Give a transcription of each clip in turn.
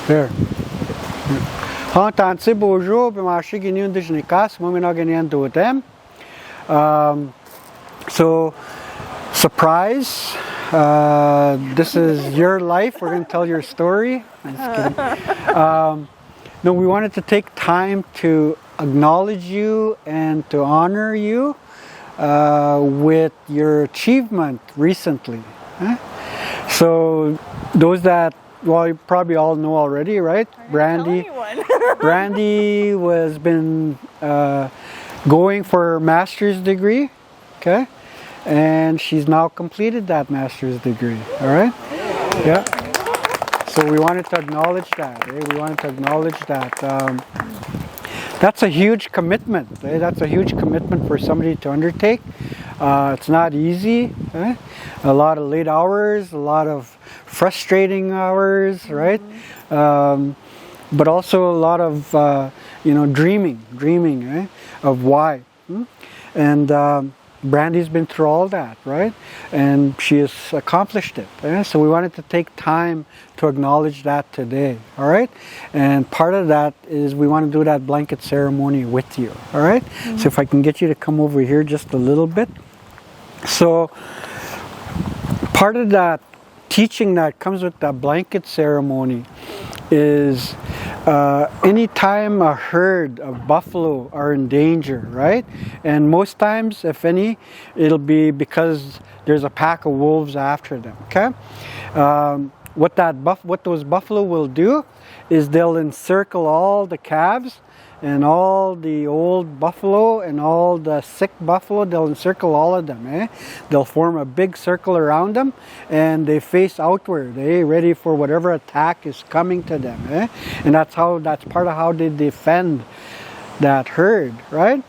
There. Hantansi bonjour, bimashi giniun dijnikas, mumina ginian dotem. So, surprise. This is your life. We're going to tell your story. I'm just kidding. No, we wanted to take time to acknowledge you and to honor you with your achievement recently. So, those that, well, you probably all know already, right? Brandy. Brandy has been going for her master's degree, okay? And she's now completed that master's degree, all right? Yeah. So we wanted to acknowledge that. We wanted to acknowledge that. That's a huge commitment. That's a huge commitment for somebody to undertake. It's not easy. A lot of late hours, a lot of frustrating hours, right? But also a lot of dreaming of why. And Brandy's been through all that, right? And she has accomplished it. So we wanted to take time to acknowledge that today, all right? And part of that is we want to do that blanket ceremony with you, all right? So if I can get you to come over here just a little bit. So part of that teaching that comes with that blanket ceremony is anytime a herd of buffalo are in danger, right? And most times, if any, it'll be because there's a pack of wolves after them, okay? What those buffalo will do is they'll encircle all the calves and all the old buffalo and all the sick buffalo. They'll encircle all of them. They'll form a big circle around them and they face outward, ready for whatever attack is coming to them. And that's part of how they defend that herd, right?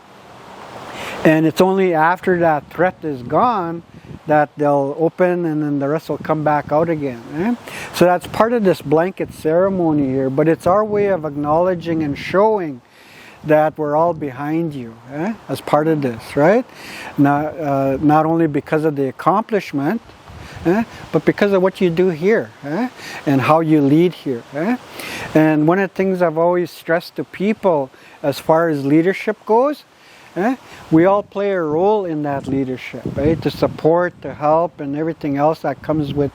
And it's only after that threat is gone that they'll open and then the rest will come back out again. So that's part of this blanket ceremony here, but it's our way of acknowledging and showing that we're all behind you as part of this, right? Not only because of the accomplishment, but because of what you do here and how you lead here. And one of the things I've always stressed to people as far as leadership goes, we all play a role in that leadership, to support, to help, and everything else that comes with,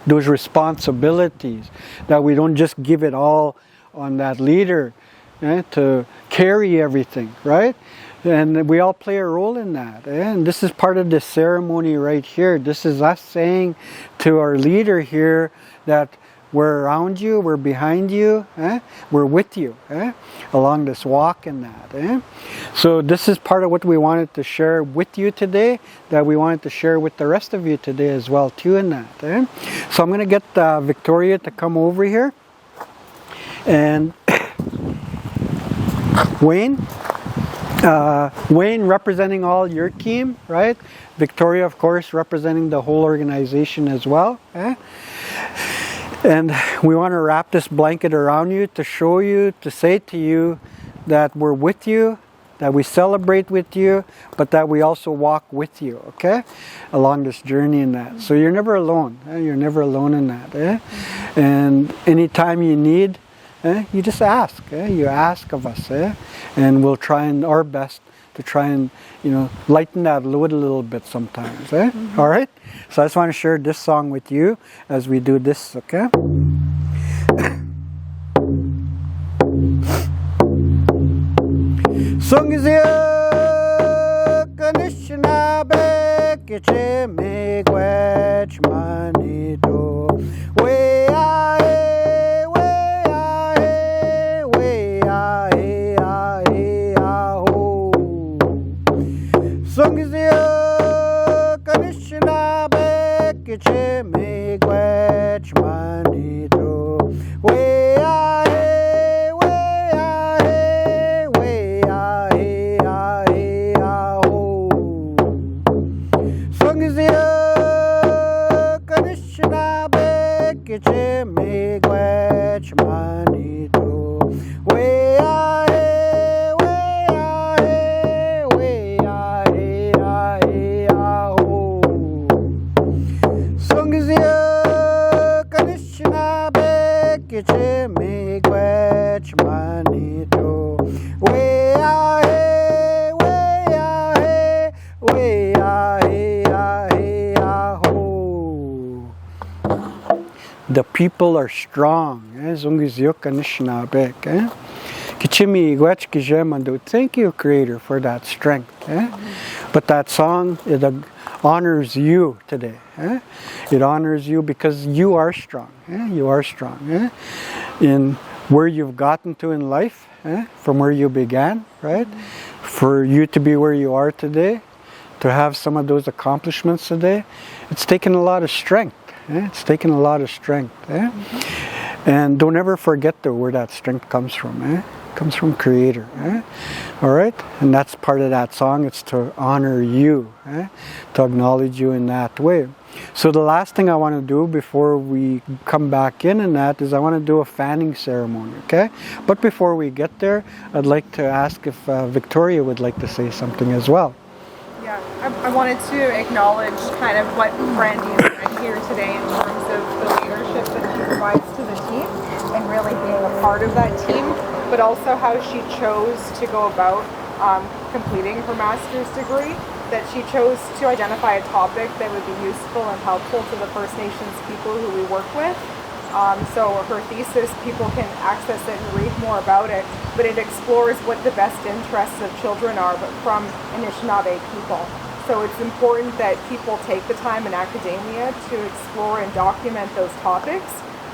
those responsibilities. That we don't just give it all on that leader to carry everything, right? And we all play a role in that. And this is part of the ceremony right here. This is us saying to our leader here that we're around you, we're behind you, we're with you along this walk and that. So this is part of what we wanted to share with you today, that we wanted to share with the rest of you today as well too in that. So I'm going to get Victoria to come over here. And Wayne representing all your team, right? Victoria, of course, representing the whole organization as well. And we want to wrap this blanket around you to show you, to say to you that we're with you, that we celebrate with you, but that we also walk with you, okay? Along this journey in that. So you're never alone. You're never alone in that. And anytime you need, you just ask. You ask of us. And we'll try our best to try and, lighten that load a little bit sometimes. All right? So I just want to share this song with you as we do this, okay? Sungizia kanishna bekiche megwech manito we ae ho Sungizia kanishna bekiche megwech manito we me gwech manito we ho Sungizia kanishna beke kichimi gwech manito. Way ah hey, way ah hey, way ah hey ah hey ah ho. The people are strong. Zungizyok Anishinabek. Kichimi gwech kijemandu. Thank you, Creator, for that strength. But that song, it honors you today. It honors you because you are strong. You are strong. In where you've gotten to in life, from where you began, right? For you to be where you are today, to have some of those accomplishments today, it's taken a lot of strength. It's taken a lot of strength. And don't ever forget where that strength comes from. It comes from Creator. All right? And that's part of that song. It's to honor you, to acknowledge you in that way. So the last thing I want to do before we come back in that is I want to do a fanning ceremony, okay? But before we get there, I'd like to ask if Victoria would like to say something as well. Yeah, I wanted to acknowledge kind of what Brandy is doing here today in terms of the leadership that she provides to the team and really being a part of that team, but also how she chose to go about completing her master's degree, that she chose to identify a topic that would be useful and helpful to the First Nations people who we work with. So her thesis, people can access it and read more about it, but it explores what the best interests of children are, but from Anishinaabe people. So it's important that people take the time in academia to explore and document those topics.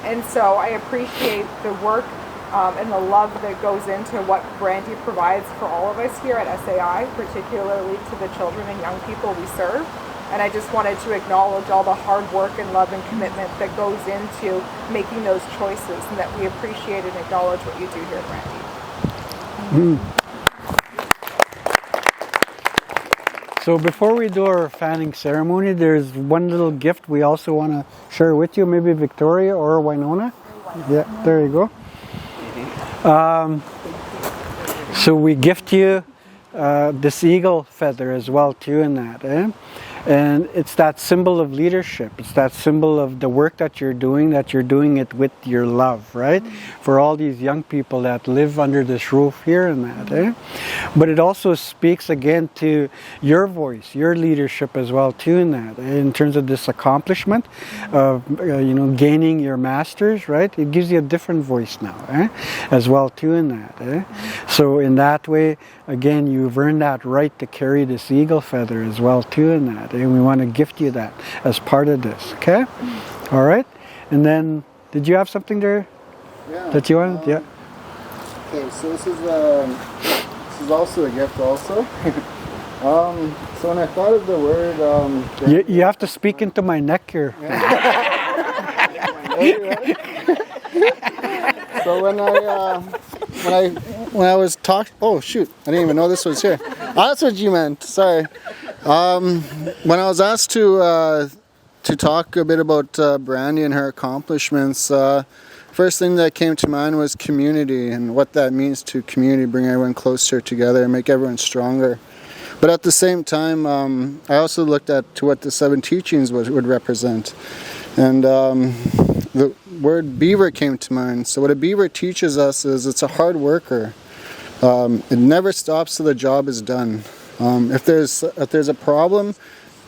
And so I appreciate the work and the love that goes into what Brandy provides for all of us here at SAI, particularly to the children and young people we serve. And I just wanted to acknowledge all the hard work and love and commitment that goes into making those choices, and that we appreciate and acknowledge what you do here, Brandy. So before we do our fanning ceremony, there's one little gift we also want to share with you, maybe Victoria or Winona. Yeah, there you go. So we gift you this eagle feather as well too in that. And it's that symbol of leadership. It's that symbol of the work that you're doing it with your love, right? For all these young people that live under this roof here and that. But it also speaks again to your voice, your leadership as well too in that. In terms of this accomplishment of gaining your master's, right? It gives you a different voice now, as well too in that. So in that way, again, you've earned that right to carry this eagle feather as well too in that. And we want to gift you that as part of this, okay? All right. And then, did you have something there that you wanted? Yeah. Okay, so this is also a gift also. So when I thought of the word... you have to speak into my neck here. So when I was talking... Oh, shoot. I didn't even know this was here. Oh, that's what you meant. Sorry. When I was asked to talk a bit about Brandy and her accomplishments, first thing that came to mind was community and what that means to community, bring everyone closer together and make everyone stronger. But at the same time, I also looked at to what the 7 teachings would represent. And the word beaver came to mind. So what a beaver teaches us is it's a hard worker. It never stops till the job is done. If there's a problem,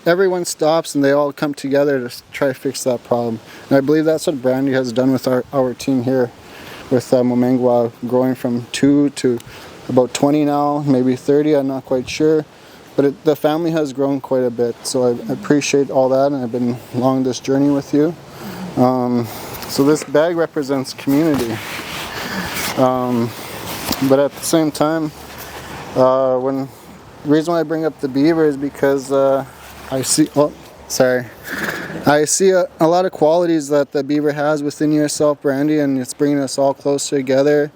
everyone stops and they all come together to try to fix that problem. And I believe that's what Brandy has done with our team here, with Momengwa growing from 2 to about 20 now, maybe 30, I'm not quite sure. But the family has grown quite a bit, so I appreciate all that, and I've been along this journey with you. So this bag represents community. But at the same time, the reason why I bring up the beaver is because I see a lot of qualities that the beaver has within yourself, Brandy, and it's bringing us all closer together.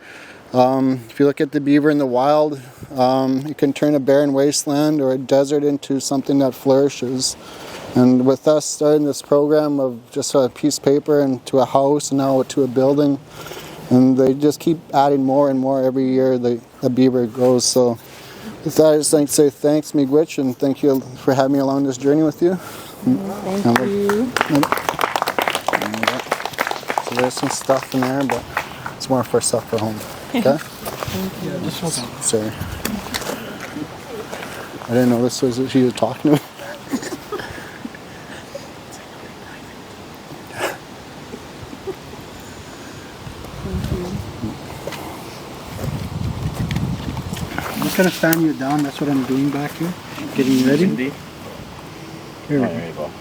If you look at the beaver in the wild, it can turn a barren wasteland or a desert into something that flourishes. And with us starting this program of just a piece of paper and to a house and now to a building, and they just keep adding more and more every year, the beaver grows. So with that, I just like to say thanks, Miigwech, and thank you for having me along this journey with you. Thank you. So there's some stuff in there, but it's more for stuff for home. Okay? Yeah, just hold on. Sorry. I didn't know this was what she was talking about. I'm just gonna fan you down. That's what I'm doing back here. Getting you ready. Indeed. Here we go. There you go.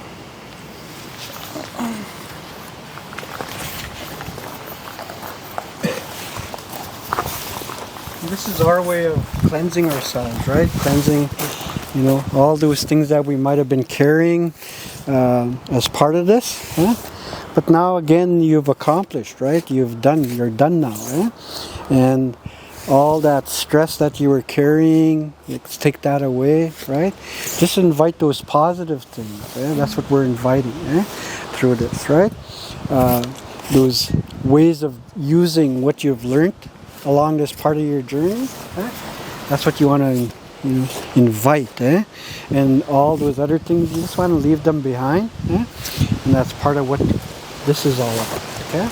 This is our way of cleansing ourselves, right? Cleansing, you know, all those things that we might have been carrying as part of this. Huh? But now again, you've accomplished, right? You're done now, eh? And all that stress that you were carrying, let's take that away, right? Just invite those positive things. Eh? That's what we're inviting through this, right? Those ways of using what you've learned along this part of your journey. That's what you want to invite. And all those other things, you just want to leave them behind. And that's part of what this is all about. Okay?